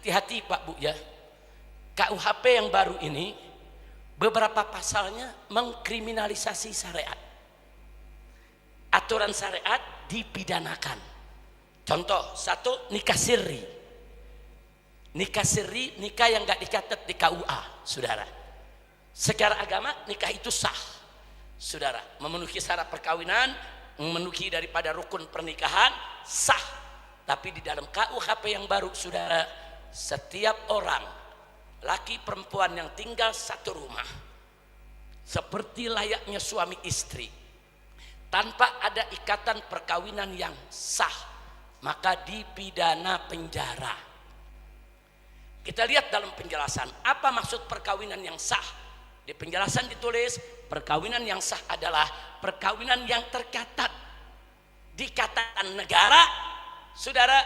Hati-hati Pak Bu ya. KUHP yang baru ini beberapa pasalnya mengkriminalisasi syariat. Aturan syariat dipidanakan. Contoh satu, nikah sirri. Nikah sirri, nikah yang gak dicatat di KUA, saudara. Secara agama nikah itu sah, saudara. Memenuhi syarat perkawinan, memenuhi daripada rukun pernikahan, sah. Tapi di dalam KUHP yang baru, saudara, setiap orang, laki perempuan yang tinggal satu rumah, seperti layaknya suami istri, tanpa ada ikatan perkawinan yang sah, maka dipidana penjara. Kita lihat dalam penjelasan apa maksud perkawinan yang sah. Di penjelasan ditulis perkawinan yang sah adalah perkawinan yang tercatat di catatan negara, saudara,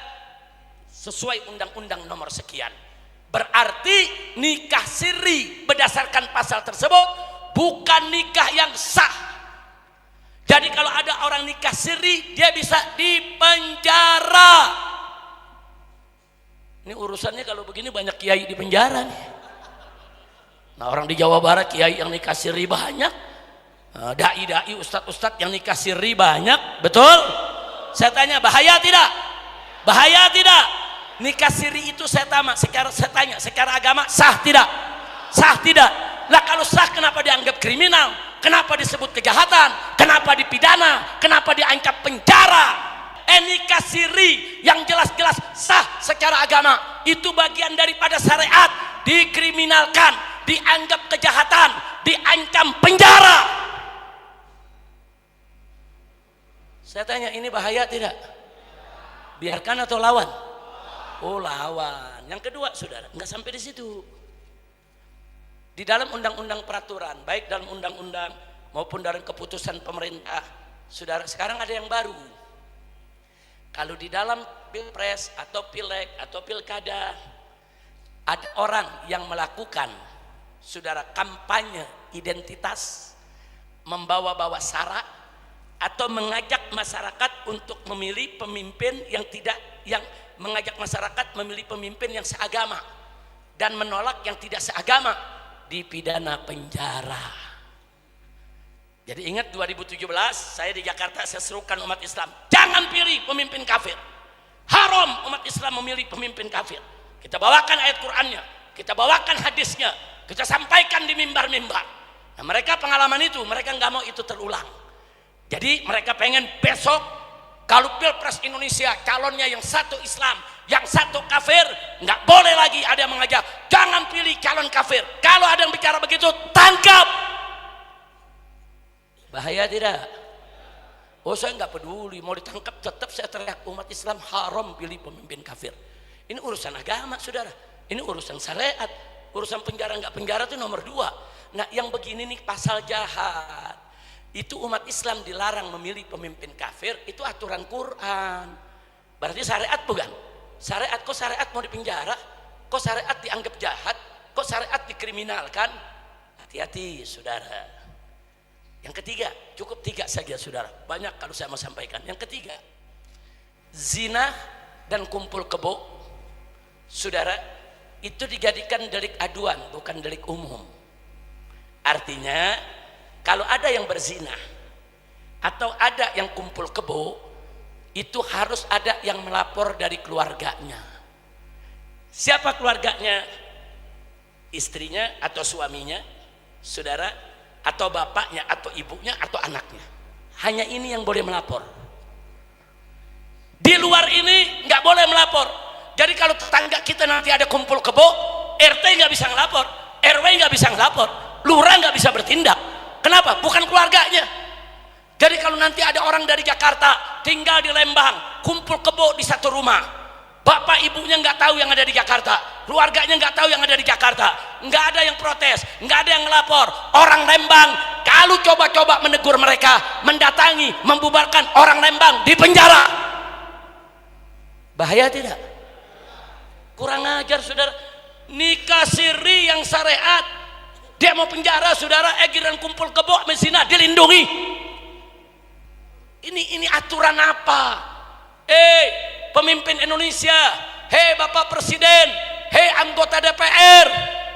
sesuai undang-undang nomor sekian. Berarti nikah siri berdasarkan pasal tersebut bukan nikah yang sah. Jadi kalau ada orang nikah siri, dia bisa dipenjara. Ini urusannya kalau begini banyak kiai di penjara nih. Nah, orang di Jawa Barat kiai yang nikah siri banyak, dai-dai, ustadz-ustadz yang nikah siri banyak, betul? Saya tanya, bahaya tidak? Bahaya tidak? Nikah siri itu saya tanya, secara agama sah tidak? Sah tidak? Lah kalau sah kenapa dianggap kriminal? Kenapa disebut kejahatan? Kenapa dipidana? Kenapa diancam penjara? Nikah siri yang jelas-jelas sah secara agama itu bagian daripada syariat, dikriminalkan, dianggap kejahatan, diancam penjara. Saya tanya, ini bahaya tidak? Biarkan atau lawan? Oh, lawan. Yang kedua, saudara, nggak sampai di situ. Di dalam undang-undang peraturan, baik dalam undang-undang maupun dalam keputusan pemerintah, saudara, sekarang ada yang baru. Kalau di dalam pilpres atau pileg atau pilkada ada orang yang melakukan, saudara, kampanye identitas, membawa-bawa sara atau mengajak masyarakat untuk memilih pemimpin yang mengajak masyarakat memilih pemimpin yang seagama dan menolak yang tidak seagama, dipidana penjara. Jadi ingat 2017 saya di Jakarta, saya serukan umat Islam, jangan pilih pemimpin kafir. Haram umat Islam memilih pemimpin kafir. Kita bawakan ayat Qur'annya, kita bawakan hadisnya, kita sampaikan di mimbar-mimbar. Nah, mereka pengalaman itu, mereka nggak mau itu terulang. Jadi mereka pengen besok kalau pilpres Indonesia calonnya yang satu Islam, yang satu kafir, nggak boleh lagi ada yang mengajak jangan pilih calon kafir. Kalau ada yang bicara begitu, tangkap. Bahaya tidak? Oh, saya nggak peduli, mau ditangkap tetap saya teriak, umat Islam haram pilih pemimpin kafir. Ini urusan agama, saudara. Ini urusan syariat. Urusan penjara nggak penjara itu nomor 2. Nah, yang begini nih pasal jahat. Itu umat Islam dilarang memilih pemimpin kafir, itu aturan Quran. Berarti syariat bukan? Syariat, kok syariat mau dipenjara? Kok syariat dianggap jahat? Kok syariat dikriminalkan? Hati-hati, saudara. Yang ketiga, cukup 3 saja, saudara. Banyak kalau saya mau sampaikan. Yang ketiga, zina dan kumpul kebo, saudara, itu dijadikan delik aduan, bukan delik umum. Artinya, kalau ada yang berzina atau ada yang kumpul kebo, itu harus ada yang melapor dari keluarganya. Siapa keluarganya? Istrinya atau suaminya, saudara, atau bapaknya atau ibunya atau anaknya. Hanya ini yang boleh melapor. Di luar ini nggak boleh melapor. Jadi kalau tetangga kita nanti ada kumpul kebo, RT nggak bisa ngelapor, RW nggak bisa ngelapor, lurah nggak bisa bertindak. Kenapa? Bukan keluarganya. Jadi kalau nanti ada orang dari Jakarta tinggal di Lembang, kumpul kebo di satu rumah, bapak ibunya nggak tahu yang ada di Jakarta, keluarganya nggak tahu yang ada di Jakarta, nggak ada yang protes, nggak ada yang ngelapor. Orang Lembang kalau coba-coba menegur mereka, mendatangi, membubarkan orang Lembang, di penjara. Bahaya tidak? Kurang ajar, saudara. Nikah siri yang syariat, dia mau penjara, saudara. Giran kumpul kebo mesina dilindungi. Ini aturan apa? Pemimpin Indonesia, Bapak Presiden, anggota DPR,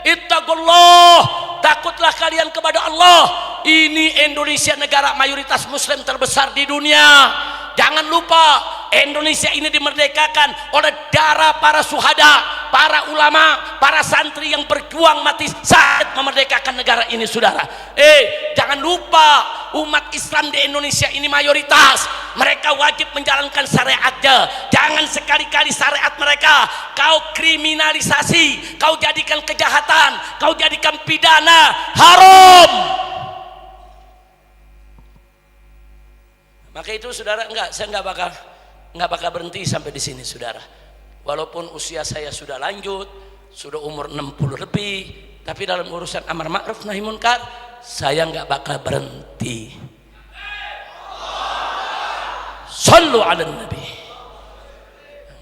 ittaqullah, takutlah kalian kepada Allah. Ini Indonesia negara mayoritas muslim terbesar di dunia. Jangan lupa, Indonesia ini dimerdekakan oleh darah para syuhada, para ulama, para santri yang berjuang mati saat memerdekakan negara ini, saudara. Jangan lupa, umat Islam di Indonesia ini mayoritas. Mereka wajib menjalankan syariatnya. Jangan sekali-kali syariat mereka kau kriminalisasi, kau jadikan kejahatan, kau jadikan pidana, haram. Maka itu saudara, saya nggak bakal berhenti sampai di sini, saudara. Walaupun usia saya sudah lanjut, sudah umur 60 lebih, tapi dalam urusan amar ma'ruf nahi munkar saya nggak bakal berhenti. Sallu ala nabi.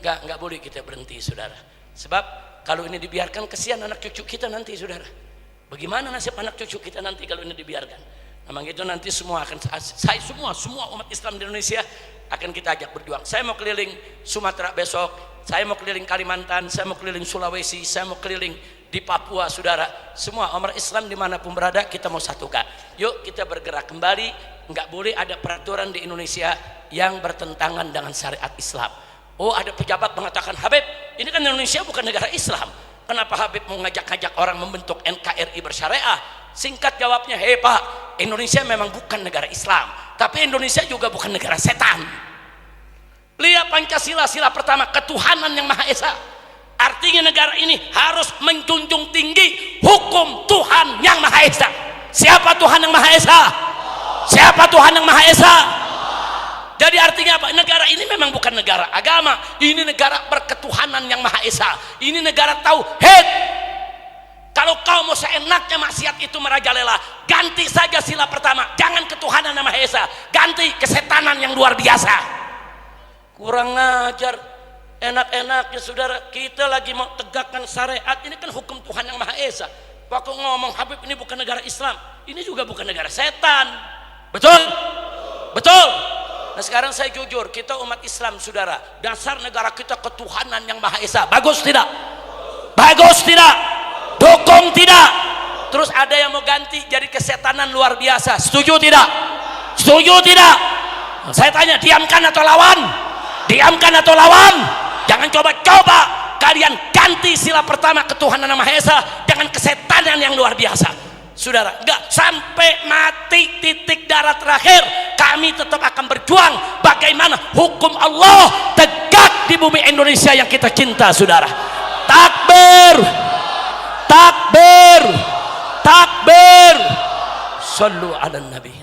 Nggak boleh kita berhenti, saudara. Sebab kalau ini dibiarkan, kesian anak cucu kita nanti, saudara. Bagaimana nasib anak cucu kita nanti kalau ini dibiarkan? Memang itu nanti semua akan semua umat Islam di Indonesia akan kita ajak berjuang. Saya mau keliling Sumatera besok, saya mau keliling Kalimantan, saya mau keliling Sulawesi, saya mau keliling di Papua, saudara. Semua umat Islam dimanapun berada kita mau satukan. Yuk kita bergerak kembali. Nggak boleh ada peraturan di Indonesia yang bertentangan dengan syariat Islam. Oh, ada pejabat mengatakan, Habib, ini kan Indonesia bukan negara Islam. Kenapa Habib mau ngajak-ngajak orang membentuk NKRI bersyariah? Singkat jawabnya, Pak, Indonesia memang bukan negara Islam, tapi Indonesia juga bukan negara setan. Lihat Pancasila, sila pertama, ketuhanan yang Maha Esa. Artinya negara ini harus menjunjung tinggi hukum Tuhan yang Maha Esa. Siapa Tuhan yang Maha Esa? Siapa Tuhan yang Maha Esa? Jadi artinya apa? Negara ini memang bukan negara agama, ini negara berketuhanan yang Maha Esa. Ini negara tauhid. Kalau kau mau seenaknya maksiat itu merajalela, ganti saja sila pertama, jangan ketuhanan yang Maha Esa, ganti kesetanan yang luar biasa. Kurang ngajar. Enak-enaknya saudara, kita lagi mau tegakkan syariat, ini kan hukum Tuhan yang Maha Esa. Waktu ngomong Habib ini bukan negara Islam, ini juga bukan negara setan. Betul? Betul? Nah sekarang saya jujur, kita umat Islam, saudara, dasar negara kita ketuhanan yang Maha Esa. Bagus tidak? Bagus tidak? Dukung tidak? Terus ada yang mau ganti jadi kesetanan luar biasa. Setuju tidak? Setuju tidak? Saya tanya, diamkan atau lawan? Diamkan atau lawan? Jangan coba-coba kalian ganti sila pertama ketuhanan yang Maha Esa dengan kesetanan yang luar biasa. Saudara, enggak, sampai mati titik darah terakhir kami tetap akan berjuang bagaimana hukum Allah tegak di bumi Indonesia yang kita cinta, saudara. Takbir, takbir, takbir. Sallu ala nabi.